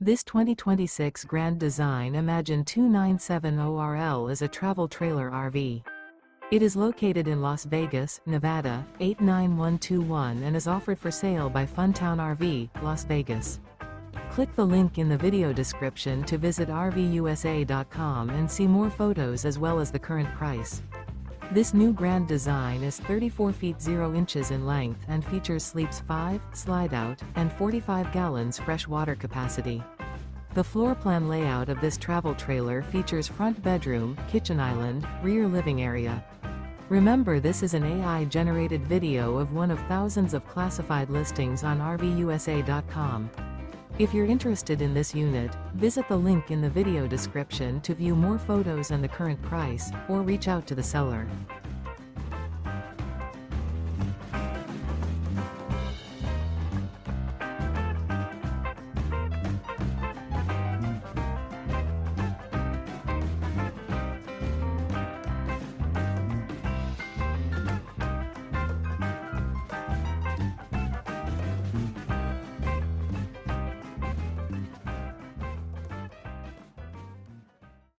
This 2026 Grand Design Imagine 2970RL is a travel trailer RV. It is located in Las Vegas, Nevada, 89121 and is offered for sale by Funtown RV, Las Vegas. Click the link in the video description to visit RVUSA.com and see more photos as well as the current price. This new Grand Design is 34 feet 0 inches in length and features sleeps 5, Slideout, and 45 gallons fresh water capacity. The floor plan layout of this travel trailer features front bedroom, kitchen island, rear living area. Remember, this is an AI-generated video of one of thousands of classified listings on RVUSA.com. If you're interested in this unit, visit the link in the video description to view more photos and the current price, or reach out to the seller.